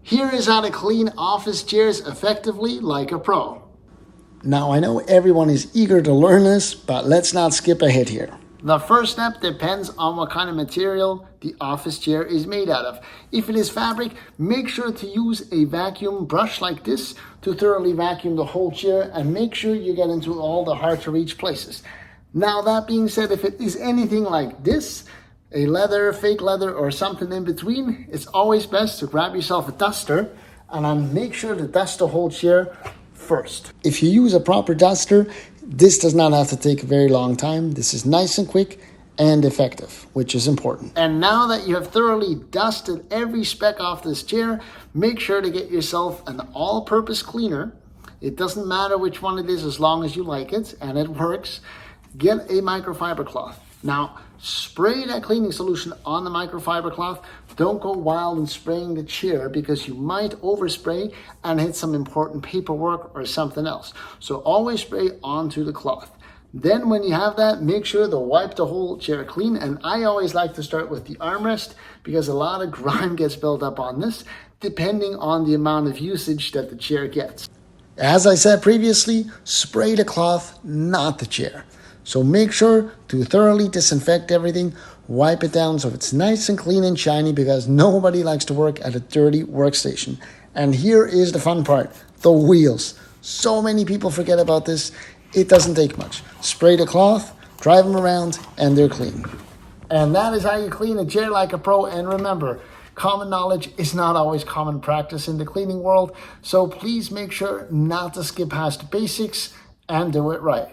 Here is how to clean office chairs effectively like a pro. Now I know everyone is eager to learn this, but let's not skip ahead here. The first step depends on what kind of material the office chair is made out of. If it is fabric, make sure to use a vacuum brush like this to thoroughly vacuum the whole chair and make sure you get into all the hard to reach places. Now that being said, if it is anything like this, a leather, fake leather, or something in between, it's always best to grab yourself a duster and then make sure to dust the whole chair first. If you use a proper duster, this does not have to take a very long time. This is nice and quick and effective, which is important. And now that you have thoroughly dusted every speck off this chair, make sure to get yourself an all-purpose cleaner. It doesn't matter which one it is as long as you like it and it works. Get a microfiber cloth. Now, spray that cleaning solution on the microfiber cloth. Don't go wild and spraying the chair because you might overspray and hit some important paperwork or something else. So always spray onto the cloth. Then when you have that, make sure to wipe the whole chair clean. And I always like to start with the armrest because a lot of grime gets built up on this, depending on the amount of usage that the chair gets. As I said previously, spray the cloth, not the chair. So make sure to thoroughly disinfect everything, wipe it down so it's nice and clean and shiny because nobody likes to work at a dirty workstation. And here is the fun part, the wheels. So many people forget about this. It doesn't take much. Spray the cloth, drive them around, and they're clean. And that is how you clean a chair like a pro. And remember, common knowledge is not always common practice in the cleaning world. So please make sure not to skip past basics and do it right.